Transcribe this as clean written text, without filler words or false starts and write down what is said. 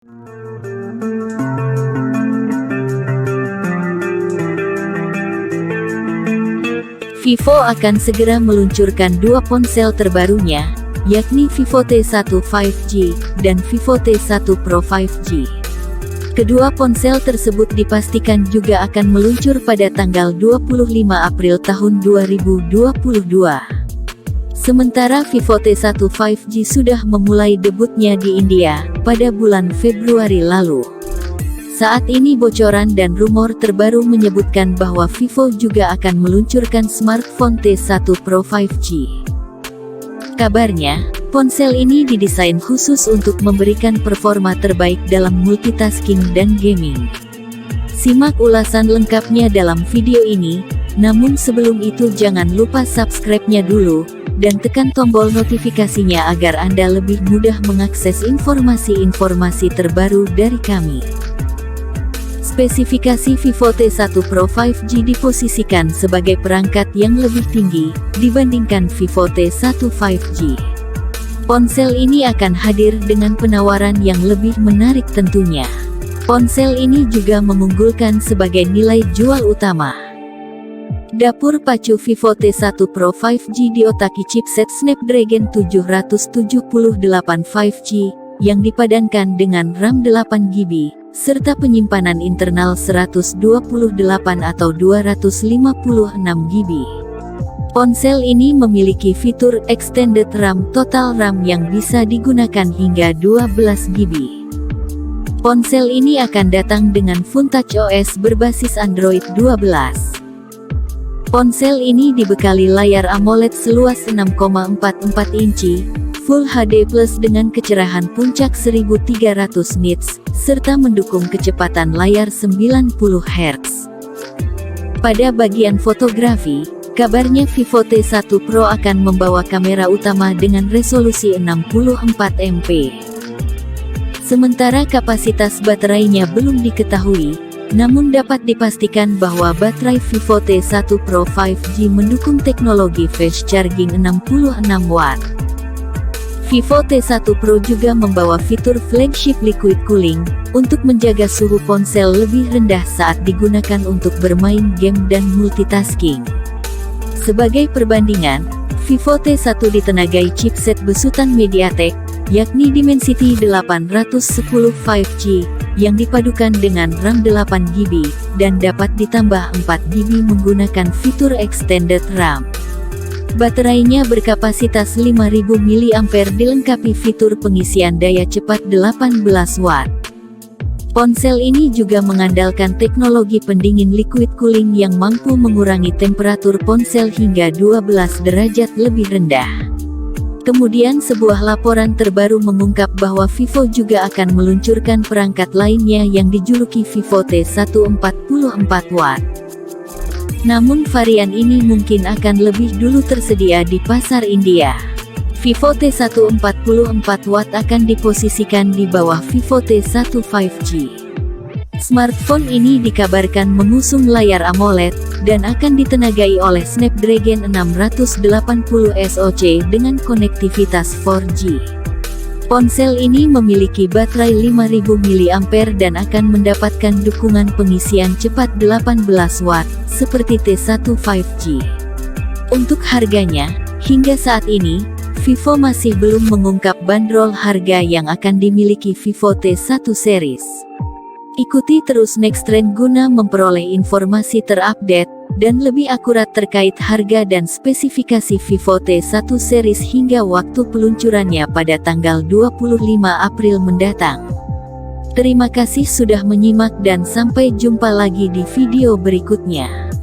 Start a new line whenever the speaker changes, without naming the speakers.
Vivo akan segera meluncurkan dua ponsel terbarunya, yakni Vivo T1 5G dan Vivo T1 Pro 5G. Kedua ponsel tersebut dipastikan juga akan meluncur pada tanggal 25 April tahun 2022. Sementara Vivo T1 5G sudah memulai debutnya di India pada bulan Februari lalu. Saat ini bocoran dan rumor terbaru menyebutkan bahwa Vivo juga akan meluncurkan smartphone T1 Pro 5G. Kabarnya, ponsel ini didesain khusus untuk memberikan performa terbaik dalam multitasking dan gaming. Simak ulasan lengkapnya dalam video ini, namun sebelum itu jangan lupa subscribe-nya dulu, dan tekan tombol notifikasinya agar Anda lebih mudah mengakses informasi-informasi terbaru dari kami. Spesifikasi Vivo T1 Pro 5G diposisikan sebagai perangkat yang lebih tinggi dibandingkan Vivo T1 5G. Ponsel ini akan hadir dengan penawaran yang lebih menarik tentunya. Ponsel ini juga mengunggulkan sebagai nilai jual utama. Dapur pacu Vivo T1 Pro 5G diotaki chipset Snapdragon 778 5G, yang dipadankan dengan RAM 8GB, serta penyimpanan internal 128 atau 256GB. Ponsel ini memiliki fitur Extended RAM Total RAM yang bisa digunakan hingga 12GB. Ponsel ini akan datang dengan Phone Touch OS berbasis Android 12. Ponsel ini dibekali layar AMOLED seluas 6,44 inci, Full HD Plus dengan kecerahan puncak 1300 nits, serta mendukung kecepatan layar 90 Hz. Pada bagian fotografi, kabarnya Vivo T1 Pro akan membawa kamera utama dengan resolusi 64 MP. Sementara kapasitas baterainya belum diketahui, namun dapat dipastikan bahwa baterai Vivo T1 Pro 5G mendukung teknologi fast charging 66 Watt. Vivo T1 Pro juga membawa fitur flagship liquid cooling, untuk menjaga suhu ponsel lebih rendah saat digunakan untuk bermain game dan multitasking. Sebagai perbandingan, Vivo T1 ditenagai chipset besutan MediaTek, yakni Dimensity 810 5G, yang dipadukan dengan RAM 8GB, dan dapat ditambah 4GB menggunakan fitur Extended RAM. Baterainya berkapasitas 5000 mAh dilengkapi fitur pengisian daya cepat 18 Watt. Ponsel ini juga mengandalkan teknologi pendingin liquid cooling yang mampu mengurangi temperatur ponsel hingga 12 derajat lebih rendah. Kemudian sebuah laporan terbaru mengungkap bahwa Vivo juga akan meluncurkan perangkat lainnya yang dijuluki Vivo T1 44 Watt. Namun varian ini mungkin akan lebih dulu tersedia di pasar India. Vivo T1 44 Watt akan diposisikan di bawah Vivo T1 5G. Smartphone ini dikabarkan mengusung layar AMOLED, dan akan ditenagai oleh Snapdragon 680 SoC dengan konektivitas 4G. Ponsel ini memiliki baterai 5000 mAh dan akan mendapatkan dukungan pengisian cepat 18 Watt, seperti T1 5G. Untuk harganya, hingga saat ini, Vivo masih belum mengungkap bandrol harga yang akan dimiliki Vivo T1 series. Ikuti terus Nextrend guna memperoleh informasi terupdate dan lebih akurat terkait harga dan spesifikasi Vivo T1 series hingga waktu peluncurannya pada tanggal 25 April mendatang. Terima kasih sudah menyimak dan sampai jumpa lagi di video berikutnya.